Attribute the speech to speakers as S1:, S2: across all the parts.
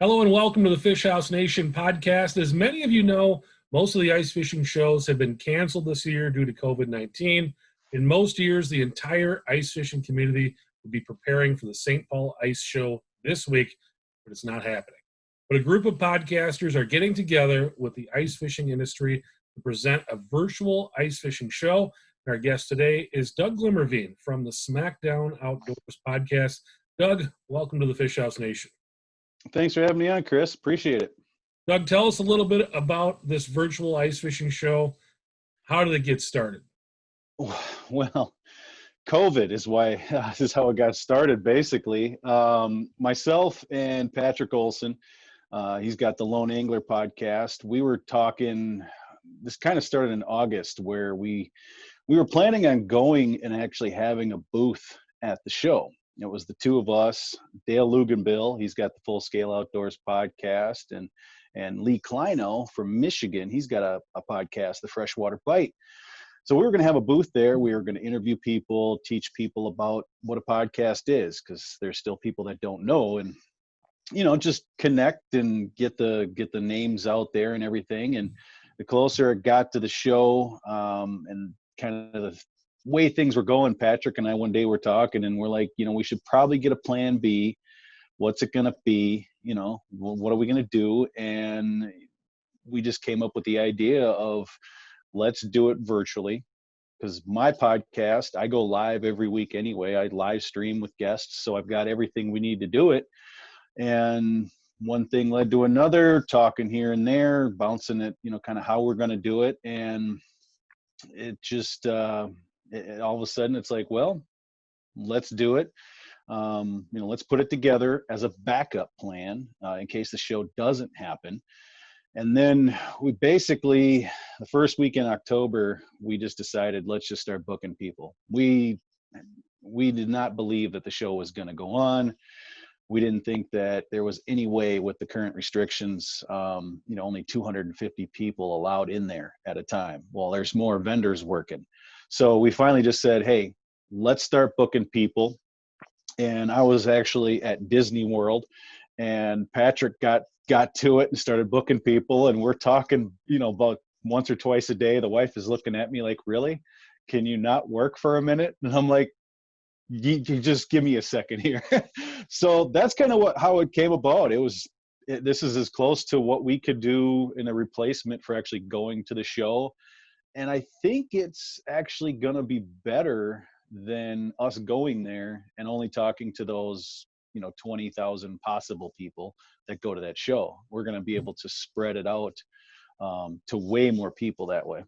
S1: Hello and welcome to the Fish House Nation podcast. As many of you know, most of the ice fishing shows have been canceled this year due to COVID-19. In most years, the entire ice fishing community would be preparing for the St. Paul Ice Show this week, but it's not happening. But a group of podcasters are getting together with the ice fishing industry to present a virtual ice fishing show. Our guest today is Doug Glimmerveen from the Smackdown Outdoors Podcast. Doug, welcome to the Fish House Nation.
S2: Thanks for having me on, Chris. Appreciate it.
S1: Doug, tell us a little bit about this virtual ice fishing show. How did it get started?
S2: Well, COVID is how it got started, basically. Myself and Patrick Olson, he's got the Lone Angler podcast. We were talking, this kind of started in August, where we were planning on going and actually having a booth at the show. It was the two of us, Dale Luganbill, he's got the Full Scale Outdoors podcast, and Lee Kleino from Michigan, he's got a podcast, The Freshwater Bite. So we were going to have a booth there. We were going to interview people, teach people about what a podcast is, because there's still people that don't know, and just connect and get the names out there and everything. And the closer it got to the show, and kind of the way things were going, Patrick and I one day were talking, and we're like, we should probably get a plan B. What's it going to be? What are we going to do? And we just came up with the idea of, let's do it virtually, because my podcast, I go live every week anyway. I live stream with guests, so I've got everything we need to do it. And one thing led to another, talking here and there, bouncing it, kind of how we're going to do it. And it just, all of a sudden it's like, well, let's do it. Let's put it together as a backup plan in case the show doesn't happen. And then we basically, the first week in October, we just decided, let's just start booking people. We did not believe that the show was going to go on. We didn't think that there was any way with the current restrictions, only 250 people allowed in there at a time. Well, there's more vendors working. So we finally just said, hey, let's start booking people. And I was actually at Disney World, and Patrick got to it and started booking people. And we're talking, about once or twice a day. The wife is looking at me like, really? Can you not work for a minute? And I'm like, you just give me a second here. So that's kind of how it came about. This is as close to what we could do in a replacement for actually going to the show. And I think it's actually going to be better than us going there and only talking to those, 20,000 possible people that go to that show. We're going to be able to spread it out to way more people that way.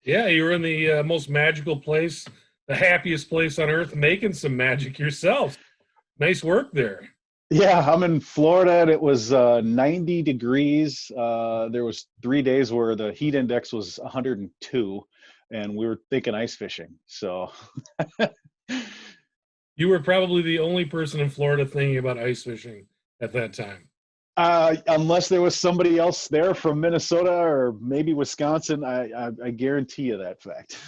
S1: Yeah, you're in the most magical place, the happiest place on earth, making some magic yourself. Nice work there.
S2: Yeah, I'm in Florida, and it was 90 degrees. There was 3 days where the heat index was 102, and we were thinking ice fishing. So
S1: you were probably the only person in Florida thinking about ice fishing at that time.
S2: Unless there was somebody else there from Minnesota or maybe Wisconsin, I guarantee you that fact.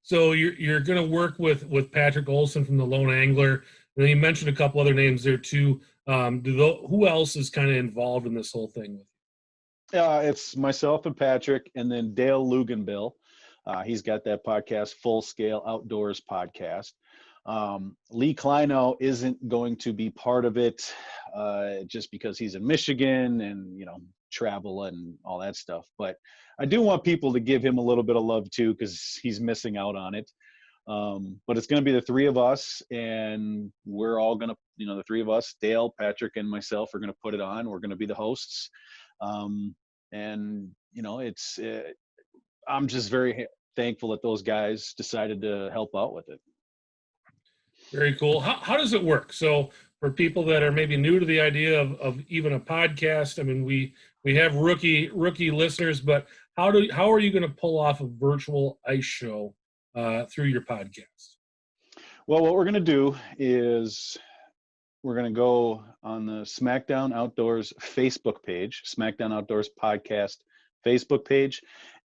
S1: So you're going to work with Patrick Olson from the Lone Angler. And then you mentioned a couple other names there too. Who else is kind of involved in this whole thing with you?
S2: It's myself and Patrick, and then Dale Luganbill. He's got that podcast, Full Scale Outdoors Podcast. Lee Kleino isn't going to be part of it just because he's in Michigan and, travel and all that stuff. But I do want people to give him a little bit of love too, because he's missing out on it. But it's going to be the three of us, and we're all going to, the three of us, Dale, Patrick, and myself, are going to put it on. We're going to be the hosts. I'm just very thankful that those guys decided to help out with it.
S1: Very cool. How does it work? So for people that are maybe new to the idea of even a podcast, I mean, we have rookie listeners, but how are you going to pull off a virtual ice show through your podcast?
S2: Well, what we're going to do is we're going to go on the Smackdown Outdoors Facebook page, Smackdown Outdoors Podcast Facebook page,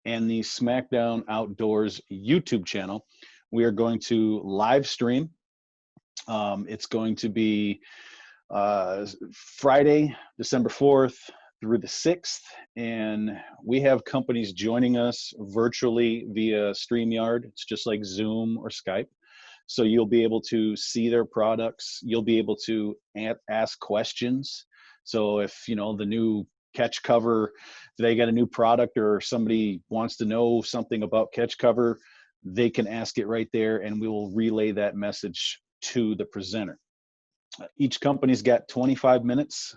S2: and the Smackdown Outdoors YouTube channel. We are going to live stream. It's going to be Friday, December 4th through the 6th. And we have companies joining us virtually via StreamYard. It's just like Zoom or Skype. So you'll be able to see their products. You'll be able to ask questions. So if, you know, the new catch cover, they got a new product or somebody wants to know something about catch cover, they can ask it right there and we will relay that message to the presenter. Each company's got 25 minutes.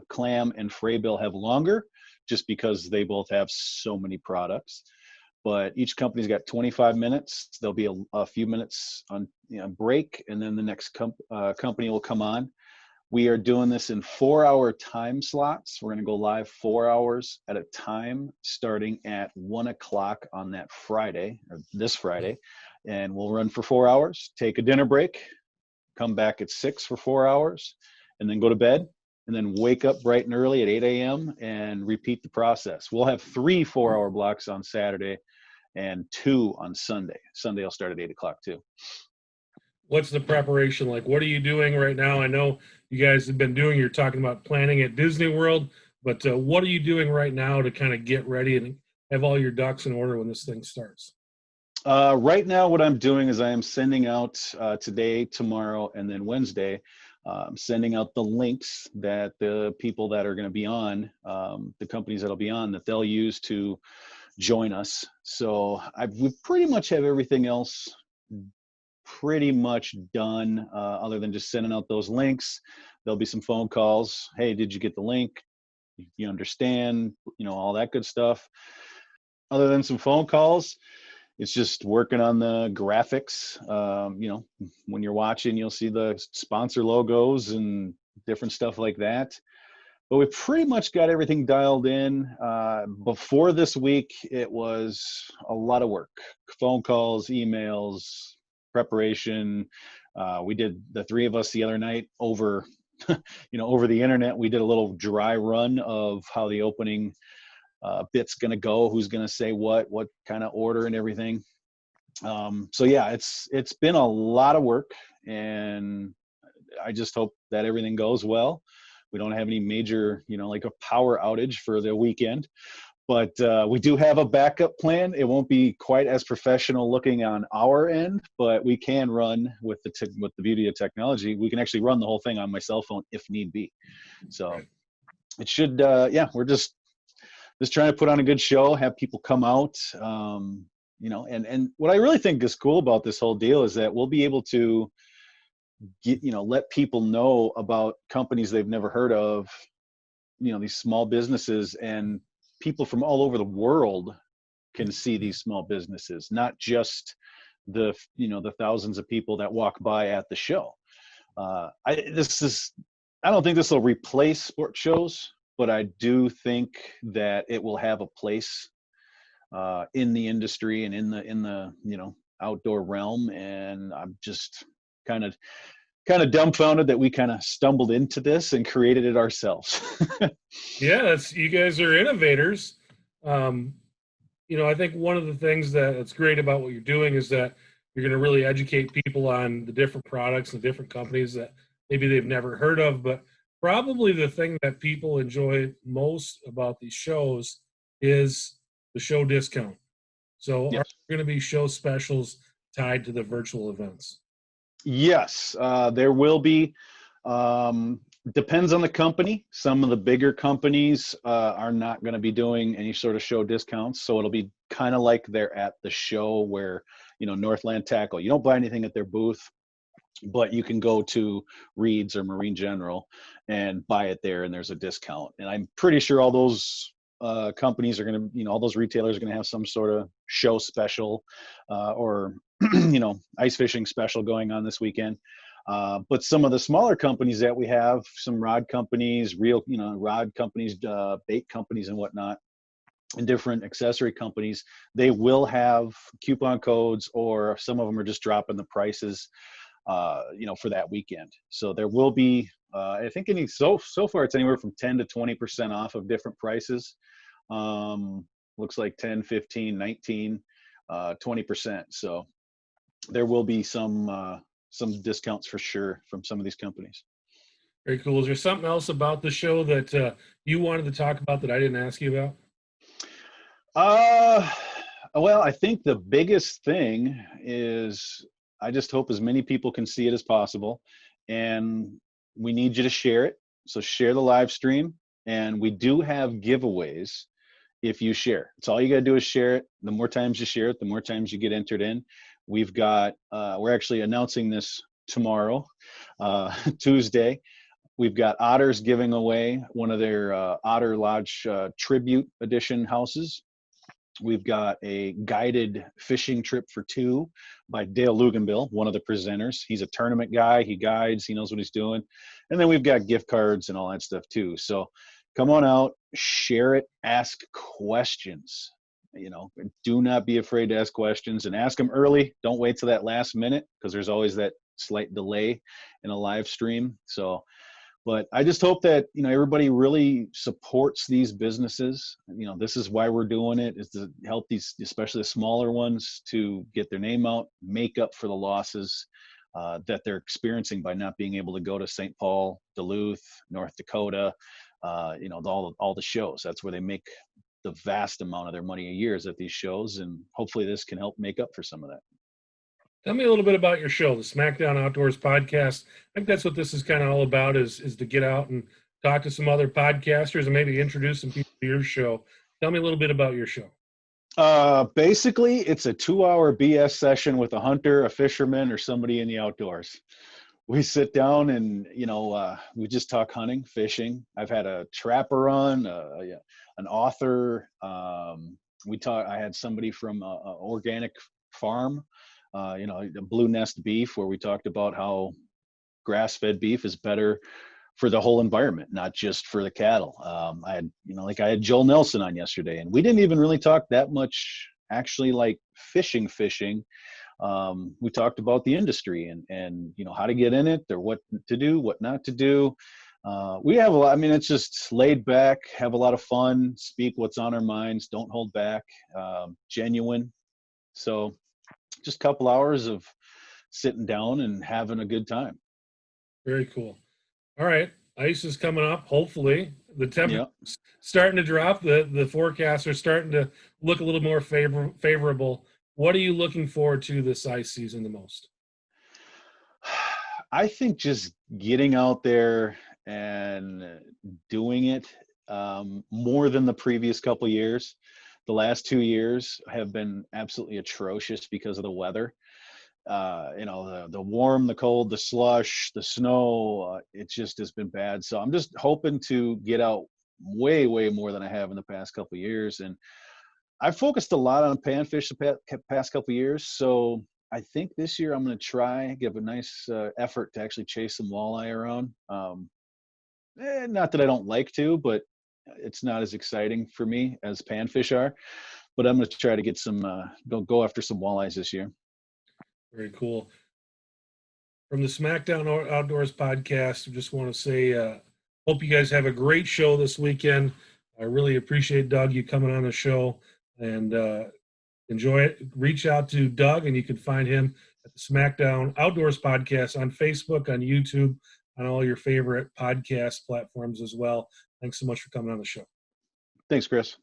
S2: Clam and Fraybill have longer just because they both have so many products. But each company's got 25 minutes. There'll be a few minutes on break, and then the next company will come on. We are doing this in 4-hour time slots. We're going to go live 4 hours at a time, starting at 1 o'clock on that Friday, or this Friday. And we'll run for 4 hours, take a dinner break, come back at 6 for 4 hours, and then go to bed, and then wake up bright and early at 8 a.m. and repeat the process. We'll have 3 4-hour blocks on Saturday and 2 on Sunday. Sunday will start at 8 o'clock too.
S1: What's the preparation like? What are you doing right now? I know you guys have been doing, you're talking about planning at Disney World, but what are you doing right now to kind of get ready and have all your ducks in order when this thing starts?
S2: Right now, what I'm doing is I am sending out today, tomorrow, and then Wednesday, I'm sending out the links that the people that are going to be on, the companies that'll be on, that they'll use to join us. So we pretty much have everything else pretty much done, other than just sending out those links. There'll be some phone calls. Hey, did you get the link? You understand, all that good stuff. Other than some phone calls, it's just working on the graphics. When you're watching, you'll see the sponsor logos and different stuff like that. But we pretty much got everything dialed in. Before this week, it was a lot of work. Phone calls, emails, preparation. We did, the 3 of us the other night, over over the internet. We did a little dry run of how the opening bit's going to go, who's going to say what kind of order and everything. So yeah, it's been a lot of work, and I just hope that everything goes well. We don't have any major, like a power outage for the weekend, but we do have a backup plan. It won't be quite as professional looking on our end, but we can run with the beauty of technology. We can actually run the whole thing on my cell phone if need be. So it should, we're just trying to put on a good show, have people come out, and what I really think is cool about this whole deal is that we'll be able to let people know about companies they've never heard of, these small businesses, and people from all over the world can see these small businesses, not just the thousands of people that walk by at the show. I don't think this will replace sports shows, but I do think that it will have a place in the industry and in the outdoor realm. And I'm just kind of dumbfounded that we kind of stumbled into this and created it ourselves.
S1: Yeah, you guys are innovators. I think one of the things that's great about what you're doing is that you're going to really educate people on the different products and different companies that maybe they've never heard of. But probably the thing that people enjoy most about these shows is the show discount. So
S2: Yes.
S1: Are there going to be show specials tied to the virtual events?
S2: Yes, there will be. Depends on the company. Some of the bigger companies are not going to be doing any sort of show discounts. So it'll be kind of like they're at the show where, Northland Tackle, you don't buy anything at their booth, but you can go to Reed's or Marine General and buy it there, and there's a discount. And I'm pretty sure all those companies are going to, all those retailers are going to have some sort of show special or, ice fishing special going on this weekend. But some of the smaller companies that we have, some rod companies, rod companies, bait companies and whatnot, and different accessory companies, they will have coupon codes, or some of them are just dropping the prices, for that weekend. So there will be, I think so far it's anywhere from 10 to 20% off of different prices. Looks like 10, 15, 19, 20%. So there will be some discounts for sure from some of these companies.
S1: Very cool. Is there something else about the show that you wanted to talk about that I didn't ask you about?
S2: Uh, well, I think the biggest thing is I just hope as many people can see it as possible, and we need you to share it. So share the live stream, and we do have giveaways if you share. It's all you got to do is share it. The more times you share it, the more times you get entered in. We've got, we're actually announcing this tomorrow, Tuesday. We've got Otters giving away one of their Otter Lodge Tribute Edition houses. We've got a guided fishing trip for two by Dale Luganbill, one of the presenters. He's a tournament guy. He guides. He knows what he's doing. And then we've got gift cards and all that stuff too. So come on out, share it, ask questions. Do not be afraid to ask questions and ask them early. Don't wait till that last minute because there's always that slight delay in a live stream. But I just hope that, everybody really supports these businesses. This is why we're doing it, is to help these, especially the smaller ones, to get their name out, make up for the losses that they're experiencing by not being able to go to St. Paul, Duluth, North Dakota, all the shows. That's where they make the vast amount of their money a year is at these shows. And hopefully this can help make up for some of that.
S1: Tell me a little bit about your show, the Smackdown Outdoors Podcast. I think that's what this is kind of all about, is to get out and talk to some other podcasters and maybe introduce some people to your show. Tell me a little bit about your show.
S2: Basically, it's a 2-hour BS session with a hunter, a fisherman, or somebody in the outdoors. We sit down and, we just talk hunting, fishing. I've had a trapper on, an author. I had somebody from an organic farm. The Blue Nest beef, where we talked about how grass-fed beef is better for the whole environment, not just for the cattle. I had Joel Nelson on yesterday, and we didn't even really talk that much actually like fishing. We talked about the industry and how to get in it, or what to do, what not to do. We have a lot. It's just laid back, have a lot of fun, speak what's on our minds, don't hold back, genuine. So just a couple hours of sitting down and having a good time.
S1: Very cool. All right. Ice is coming up, hopefully. The temperature's starting to drop. The forecasts are starting to look a little more favorable. What are you looking forward to this ice season the most?
S2: I think just getting out there and doing it more than the previous couple years. The last 2 years have been absolutely atrocious because of the weather. The warm, the cold, the slush, the snow, it just has been bad. So I'm just hoping to get out way, way more than I have in the past couple of years. And I've focused a lot on panfish the past couple of years. So I think this year I'm going to try, give a nice effort to actually chase some walleye around. Not that I don't like to, but it's not as exciting for me as panfish are. But I'm going to try to get some, go after some walleyes this year.
S1: Very cool. From the Smackdown Outdoors Podcast, I just want to say, hope you guys have a great show this weekend. I really appreciate, Doug, you coming on the show, and enjoy it. Reach out to Doug, and you can find him at the Smackdown Outdoors Podcast on Facebook, on YouTube, on all your favorite podcast platforms as well. Thanks so much for coming on the show.
S2: Thanks, Chris.